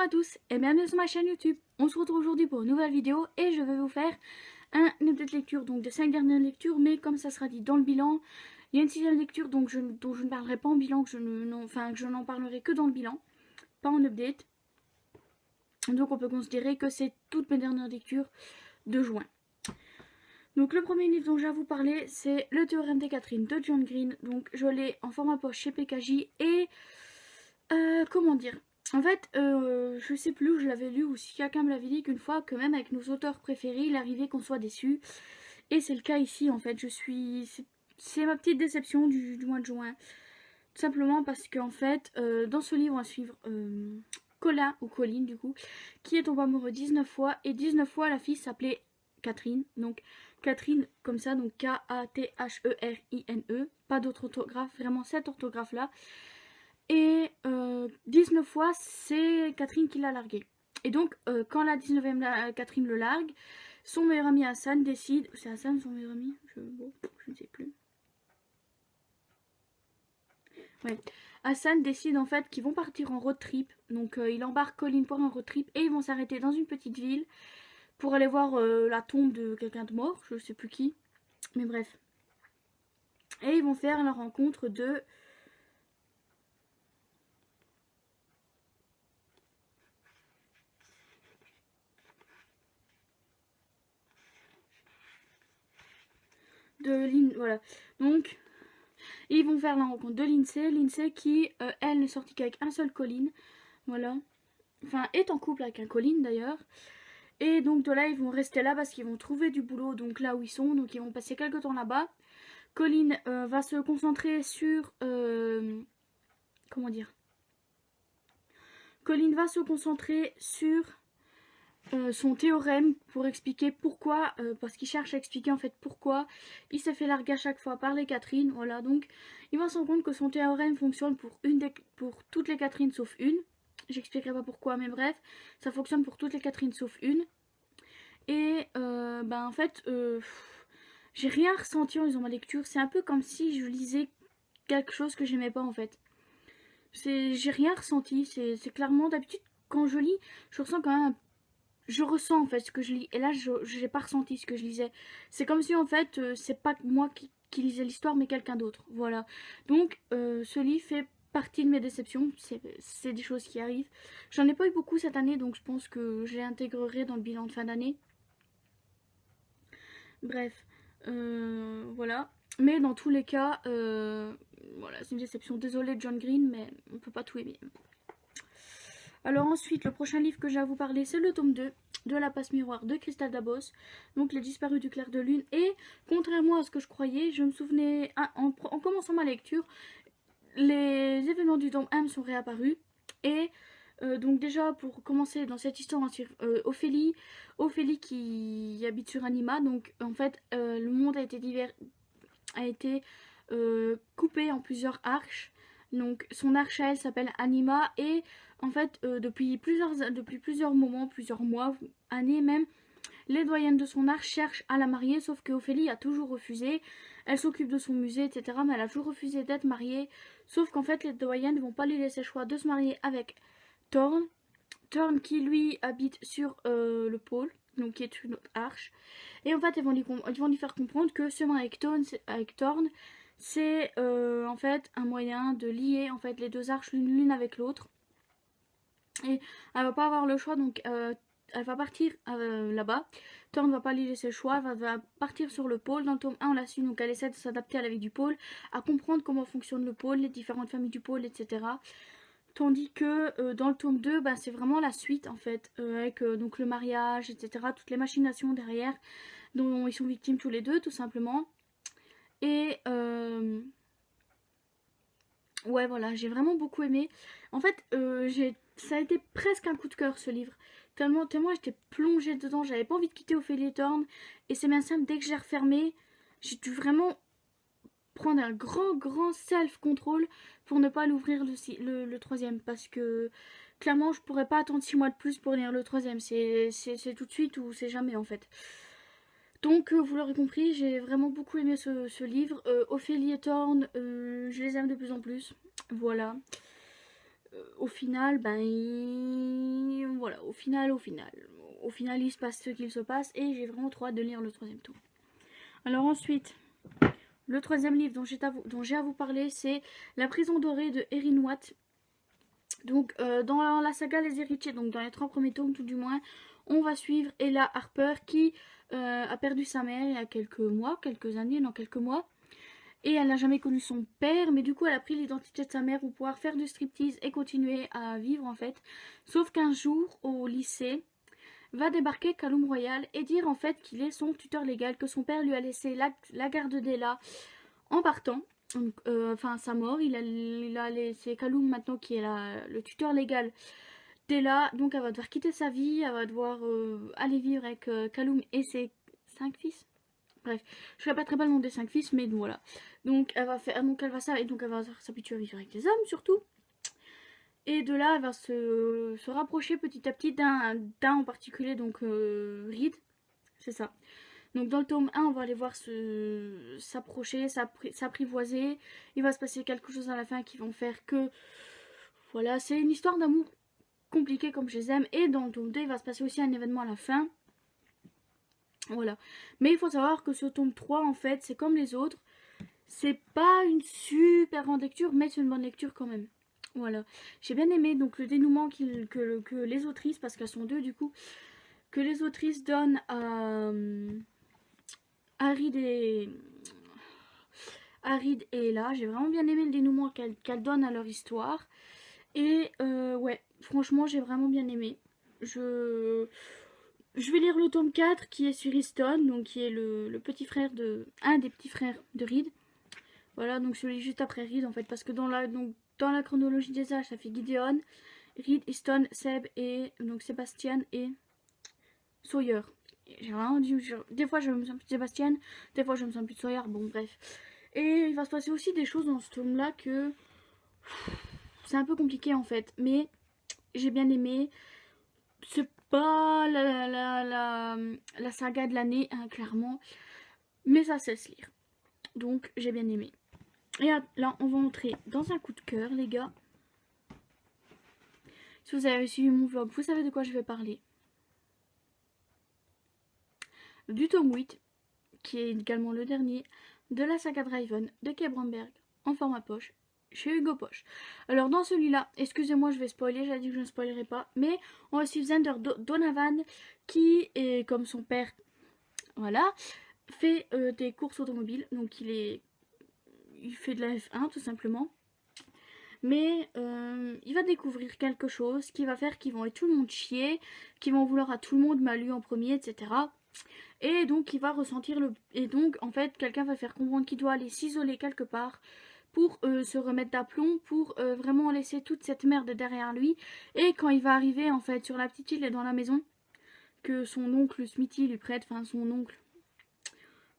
à tous et bienvenue sur ma chaîne YouTube. On se retrouve aujourd'hui pour une nouvelle vidéo et je vais vous faire une update lecture donc des 5 dernières lectures, mais comme ça sera dit dans le bilan, il y a une 6ème lecture dont je ne parlerai pas en bilan, que je n'en parlerai que dans le bilan, pas en update. Donc on peut considérer que c'est toutes mes dernières lectures de juin. Donc le premier livre dont je vais vous parler, c'est Le théorème des Catherine de John Green. Donc je l'ai en format poche chez PKJ et comment dire, en fait, je sais plus où je l'avais lu ou si quelqu'un me l'avait dit qu'une fois que même avec nos auteurs préférés, il arrivait qu'on soit déçus. Et c'est le cas ici en fait. C'est ma petite déception du mois de juin. Tout simplement parce qu'en fait, dans ce livre, on va suivre Colin ou Colline du coup, qui est tombé amoureux 19 fois. Et 19 fois, la fille s'appelait Catherine. Donc Catherine comme ça, donc K-A-T-H-E-R-I-N-E. Pas d'autre orthographe, vraiment cette orthographe là. Et 19 fois, c'est Catherine qui l'a largué. Et donc, quand la 19e Catherine le largue, son meilleur ami Hassan décide... C'est Hassan son meilleur ami bon, je ne sais plus. Ouais. Hassan décide en fait qu'ils vont partir en road trip. Donc, il embarque Colline pour un road trip et ils vont s'arrêter dans une petite ville pour aller voir la tombe de quelqu'un de mort, je ne sais plus qui. Mais bref. Et ils vont faire la rencontre de... voilà. Donc, ils vont faire la rencontre de Lindsay. Lindsay qui, elle, n'est sortie qu'avec un seul Colin. Voilà. Enfin, est en couple avec un Colin d'ailleurs. Et donc de là, ils vont rester là parce qu'ils vont trouver du boulot donc là où ils sont. Donc ils vont passer quelques temps là-bas. Colin va se concentrer sur... comment dire, Colin va se concentrer sur... son théorème pour expliquer pourquoi, parce qu'il cherche à expliquer en fait pourquoi il s'est fait larguer à chaque fois par les Catherine. Voilà, donc il va se rendre compte que son théorème fonctionne pour toutes les Catherine sauf une. J'expliquerai pas pourquoi, mais bref, ça fonctionne pour toutes les Catherine sauf une. Et en fait, j'ai rien ressenti en lisant ma lecture. C'est un peu comme si je lisais quelque chose que j'aimais pas en fait. J'ai rien ressenti. C'est clairement d'habitude quand je lis, je ressens quand même je ressens en fait ce que je lis. Et là, je n'ai pas ressenti ce que je lisais. C'est comme si en fait, c'est pas moi qui lisais l'histoire, mais quelqu'un d'autre. Voilà. Donc, ce livre fait partie de mes déceptions. C'est des choses qui arrivent. J'en ai pas eu beaucoup cette année, donc je pense que je les intégrerai dans le bilan de fin d'année. Bref. Voilà. Mais dans tous les cas, voilà, c'est une déception. Désolée John Green, mais on peut pas tout aimer. Alors ensuite, le prochain livre que j'ai à vous parler, c'est le tome 2 de La Passe Miroir de Christelle Dabos, donc Les Disparus du Clair de Lune. Et contrairement à ce que je croyais, je me souvenais, en commençant ma lecture, les événements du tome 1 me sont réapparus. Et donc déjà, pour commencer dans cette histoire, Ophélie qui habite sur Anima. Donc en fait, le monde a été coupé en plusieurs arches. Donc son arche à elle s'appelle Anima et en fait depuis plusieurs moments, plusieurs mois, années même, les doyennes de son arche cherchent à la marier, sauf que Ophélie a toujours refusé. Elle s'occupe de son musée, etc. Mais elle a toujours refusé d'être mariée. Sauf qu'en fait les doyennes ne vont pas lui laisser le choix de se marier avec Thorn. Thorn qui lui habite sur le pôle, donc qui est une autre arche. Et en fait ils vont lui faire comprendre que se marier avec Thorn, c'est en fait un moyen de lier en fait les deux arches l'une avec l'autre. Et elle va pas avoir le choix, donc elle va partir là-bas. Thorn ne va pas lui laisser le choix, elle va partir sur le pôle. Dans le tome 1, on la suit, donc elle essaie de s'adapter à la vie du pôle, à comprendre comment fonctionne le pôle, les différentes familles du pôle, etc. Tandis que dans le tome 2, c'est vraiment la suite en fait, avec donc le mariage, etc. Toutes les machinations derrière, dont ils sont victimes tous les deux, tout simplement. Et ouais, voilà, j'ai vraiment beaucoup aimé. En fait, ça a été presque un coup de cœur ce livre. Tellement j'étais plongée dedans, j'avais pas envie de quitter Ophélie et Thorn. Et c'est bien simple, dès que j'ai refermé, j'ai dû vraiment prendre un grand self-control pour ne pas l'ouvrir le troisième. Parce que clairement, je pourrais pas attendre 6 mois de plus pour lire le troisième. C'est tout de suite ou c'est jamais en fait. Donc vous l'aurez compris, j'ai vraiment beaucoup aimé ce livre. Ophélie et Thorn, je les aime de plus en plus. Voilà. au final, ben, voilà, au final, il se passe ce qu'il se passe, et j'ai vraiment trop hâte de lire le troisième tome. Alors ensuite, le troisième livre dont j'ai à vous parler, c'est La prison dorée de Erin Watt. Donc dans la saga Les Héritiers, donc dans les 3 premiers tomes tout du moins, on va suivre Ella Harper qui a perdu sa mère il y a quelques mois. Et elle n'a jamais connu son père, mais du coup elle a pris l'identité de sa mère pour pouvoir faire du striptease et continuer à vivre en fait. Sauf qu'un jour au lycée va débarquer Callum Royal et dire en fait qu'il est son tuteur légal, que son père lui a laissé la garde d'Ella en partant. Donc, enfin, à sa mort, il a laissé Callum maintenant qui est le tuteur légal d'Ella. Donc elle va devoir quitter sa vie, elle va devoir aller vivre avec Callum et ses 5 fils. Bref, je ne répéterai pas le nom des 5 fils, mais donc voilà. Donc elle va s'habituer à vivre avec les hommes surtout. Et de là, elle va se rapprocher petit à petit d'un en particulier, donc Reed, c'est ça. Donc dans le tome 1, on va aller voir s'approcher, s'apprivoiser. Il va se passer quelque chose à la fin qui vont faire que... Voilà, c'est une histoire d'amour compliquée comme je les aime. Et dans le tome 2, il va se passer aussi un événement à la fin. Voilà. Mais il faut savoir que ce tome 3, en fait, c'est comme les autres. C'est pas une super grande lecture, mais c'est une bonne lecture quand même. Voilà. J'ai bien aimé donc le dénouement que les autrices, parce qu'elles sont 2 du coup, que les autrices donnent à Reed et Ella. J'ai vraiment bien aimé le dénouement qu'elles donnent à leur histoire. Et ouais, franchement, j'ai vraiment bien aimé. Je vais lire le tome 4 qui est sur Easton, donc qui est le petit frère un des petits frères de Reed. Voilà, donc celui juste après Reed en fait, parce que dans la chronologie des âges, ça fait Gideon, Reed, Easton, Seb et donc Sébastien et Sawyer. J'ai vraiment dit, des fois je me sens plus de Sébastien, des fois je me sens plus de Sawyer, bon bref. Et il va se passer aussi des choses dans ce tome là que c'est un peu compliqué en fait, mais j'ai bien aimé. C'est pas la saga de l'année, hein, clairement, mais ça sait se lire. Donc j'ai bien aimé. Et là, on va entrer dans un coup de cœur, les gars. Si vous avez suivi mon vlog, vous savez de quoi je vais parler. Du tome 8, qui est également le dernier, de la saga Draven de Kay Bromberg, en format poche, chez Hugo Poche. Alors dans celui-là, excusez-moi, je vais spoiler, j'ai dit que je ne spoilerai pas, mais on va suivre Xander Donovan, qui est comme son père, voilà, fait des courses automobiles, donc il fait de la F1 tout simplement. Mais il va découvrir quelque chose qui va faire qu'ils vont être tout le monde chier, qu'ils vont vouloir à tout le monde, mais à lui en premier, etc. Et donc il va ressentir et donc en fait quelqu'un va faire comprendre qu'il doit aller s'isoler quelque part pour se remettre d'aplomb, pour vraiment laisser toute cette merde derrière lui. Et quand il va arriver en fait sur la petite île et dans la maison que son oncle Smithy lui prête, enfin son oncle,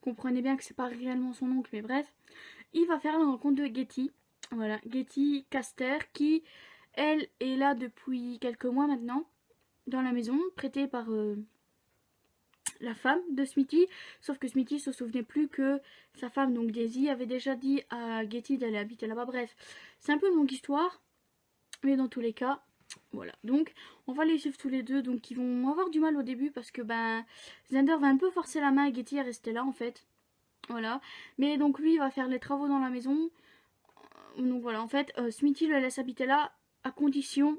comprenez bien que c'est pas réellement son oncle, mais bref, il va faire la rencontre de Getty. Voilà, Getty Caster qui, elle, est là depuis quelques mois maintenant, dans la maison, prêtée par la femme de Smithy. Sauf que Smithy se souvenait plus que sa femme, donc Daisy, avait déjà dit à Getty d'aller habiter là-bas. Bref, c'est un peu une longue histoire, mais dans tous les cas, voilà. Donc, on va les suivre tous les deux. Donc, ils vont avoir du mal au début parce que, ben, Xander va un peu forcer la main à Getty à rester là, en fait. Voilà. Mais donc, lui, il va faire les travaux dans la maison. Donc voilà, en fait, Smithy le laisse habiter là à condition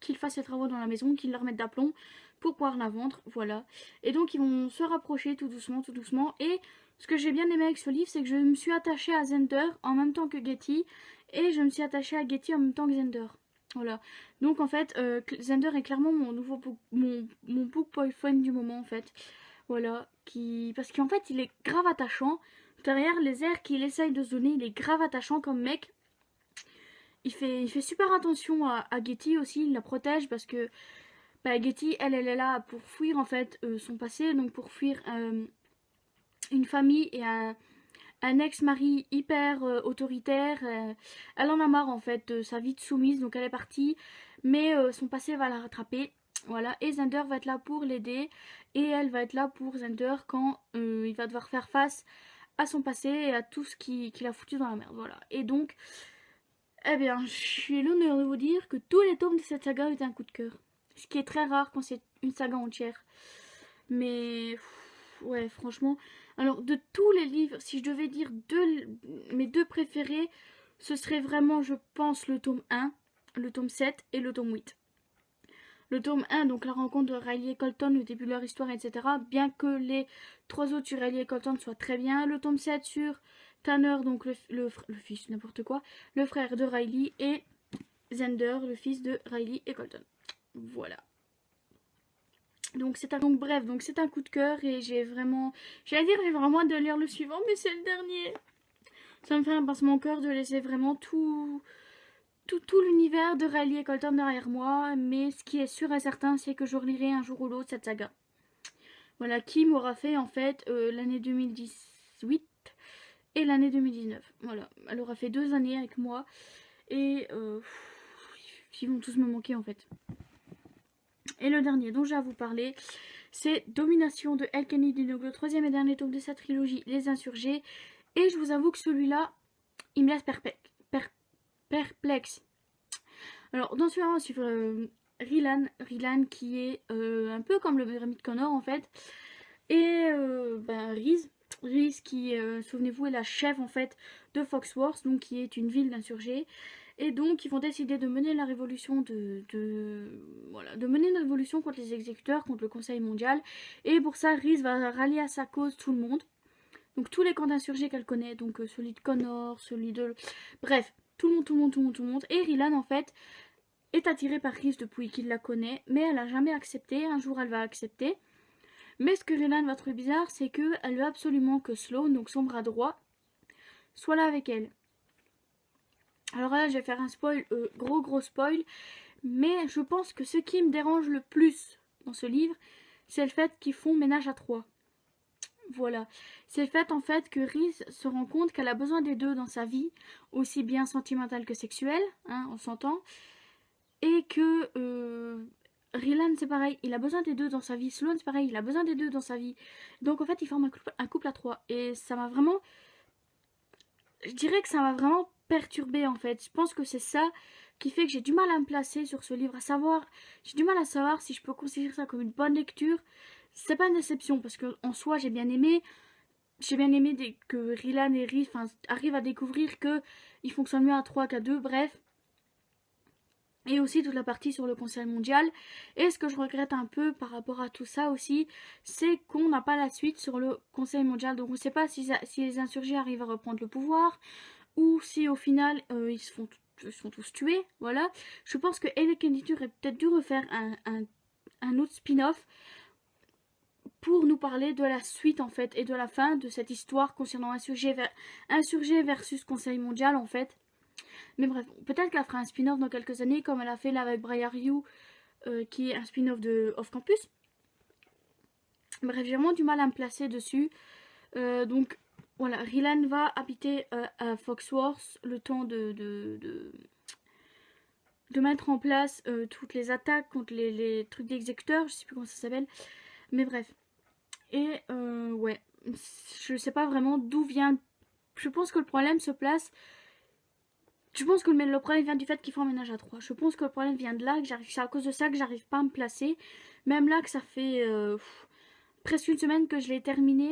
qu'il fasse ses travaux dans la maison, qu'il leur mette d'aplomb pour pouvoir la vendre, voilà. Et donc ils vont se rapprocher tout doucement, tout doucement. Et ce que j'ai bien aimé avec ce livre, c'est que je me suis attachée à Xander en même temps que Getty, et je me suis attachée à Getty en même temps que Xander. Voilà. Donc en fait, Xander est clairement mon book boyfriend du moment en fait. Voilà. Parce qu'en fait, il est grave attachant. Derrière les airs qu'il essaye de se donner, il est grave attachant comme mec. Il fait super attention à Getty aussi, il la protège parce que bah, Getty, elle est là pour fuir en fait son passé, donc pour fuir une famille et un ex-mari hyper autoritaire. Elle en a marre en fait de sa vie de soumise, donc elle est partie, mais son passé va la rattraper. Voilà, et Xander va être là pour l'aider, et elle va être là pour Xander quand il va devoir faire face à son passé et à tout ce qu'il a foutu dans la merde. Voilà, et donc Eh bien, j'ai l'honneur de vous dire que tous les tomes de cette saga ont été un coup de cœur. Ce qui est très rare quand c'est une saga entière. Mais, ouais, franchement. Alors, de tous les livres, si je devais dire mes deux préférés, ce serait vraiment, je pense, le tome 1, le tome 7 et le tome 8. Le tome 1, donc la rencontre de Riley et Colton, le début de leur histoire, etc. Bien que les 3 autres sur Riley et Colton soient très bien. Le tome 7 sur Tanner, donc le fils, n'importe quoi, le frère de Riley, et Xander, le fils de Riley et Colton. Voilà. Donc c'est un coup de cœur et j'ai vraiment hâte de lire le suivant, mais c'est le dernier. Ça me fait un pincement au cœur de laisser vraiment tout l'univers de Riley et Colton derrière moi, mais ce qui est sûr et certain, c'est que je relirai un jour ou l'autre cette saga. Voilà, qui m'aura fait en fait l'année 2018 et l'année 2019. Voilà, elle aura fait 2 années avec moi et ils vont tous me manquer en fait. Et le dernier dont j'ai à vous parler, c'est Domination de El Kennedy, donc le 3e et dernier tome de sa trilogie, Les Insurgés. Et je vous avoue que celui-là, il me laisse perplexe. Alors, dans celui-là, on va suivre Rilan qui est un peu comme le Rémi de Connor en fait. Et Reese qui, souvenez-vous, est la chef en fait de Foxworth, donc qui est une ville d'insurgés. Et donc, ils vont décider de mener la révolution de mener une révolution contre les exécuteurs, contre le Conseil mondial. Et pour ça, Reese va rallier à sa cause tout le monde. Donc, tous les camps d'insurgés qu'elle connaît. Donc, celui de Connor, celui de... Bref, tout le monde. Et Rilan, en fait, est attirée par Reese depuis qu'il la connaît. Mais elle n'a jamais accepté. Un jour, elle va accepter. Mais ce que Rilan va trouver bizarre, c'est qu'elle veut absolument que Sloane, donc son bras droit, soit là avec elle. Alors là, je vais faire un spoil, gros spoil, mais je pense que ce qui me dérange le plus dans ce livre, c'est le fait qu'ils font ménage à 3. Voilà. C'est le fait en fait que Reese se rend compte qu'elle a besoin des deux dans sa vie, aussi bien sentimentale que sexuelle, hein, on s'entend, et que Rilan c'est pareil, il a besoin des deux dans sa vie, Sloane c'est pareil, il a besoin des deux dans sa vie. Donc en fait, ils forment un couple à 3, et ça m'a vraiment... Je dirais que ça m'a vraiment perturbée en fait. Je pense que c'est ça qui fait que j'ai du mal à me placer sur ce livre, j'ai du mal à savoir si je peux considérer ça comme une bonne lecture. C'est pas une déception parce que en soi j'ai bien aimé que Rilan et Reese arrivent à découvrir que ils fonctionnent mieux à 3 qu'à 2, bref. Et aussi toute la partie sur le Conseil mondial. Et ce que je regrette un peu par rapport à tout ça aussi, c'est qu'on n'a pas la suite sur le Conseil mondial. Donc on ne sait pas si les insurgés arrivent à reprendre le pouvoir, ou si au final ils se sont tous tués. Voilà. Je pense que El Kennedy aurait peut-être dû refaire un autre spin-off pour nous parler de la suite en fait et de la fin de cette histoire concernant insurgés versus Conseil mondial en fait. Mais bref, peut-être qu'elle fera un spin-off dans quelques années comme elle a fait là avec Briar Ryu, qui est un spin-off de Off Campus. Bref, j'ai vraiment du mal à me placer dessus. Donc voilà, Rilan va habiter à Foxworth le temps de mettre en place toutes les attaques contre les trucs d'exécuteurs, je sais plus comment ça s'appelle. Mais bref. Et ouais, je sais pas vraiment d'où vient. Je pense que le problème se place. Je pense que le problème vient du fait qu'ils font un ménage à 3. Je pense que le problème vient de là, c'est à cause de ça que j'arrive pas à me placer. Même là que ça fait presque une semaine que je l'ai terminé,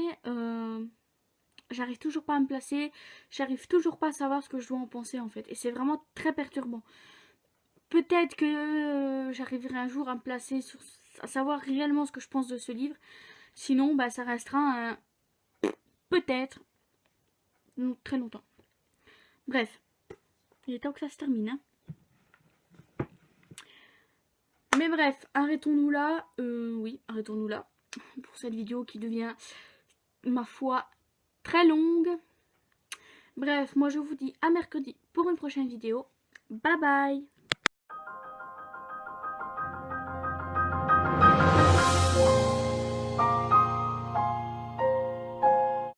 j'arrive toujours pas à me placer. J'arrive toujours pas à savoir ce que je dois en penser en fait. Et c'est vraiment très perturbant. Peut-être que j'arriverai un jour à me placer, à savoir réellement ce que je pense de ce livre. Sinon, bah, ça restera un peut-être très longtemps. Bref, il est temps que ça se termine. Hein. Mais bref, arrêtons-nous là. Oui, arrêtons-nous là. Pour cette vidéo qui devient, ma foi, très longue. Bref, moi je vous dis à mercredi pour une prochaine vidéo. Bye bye!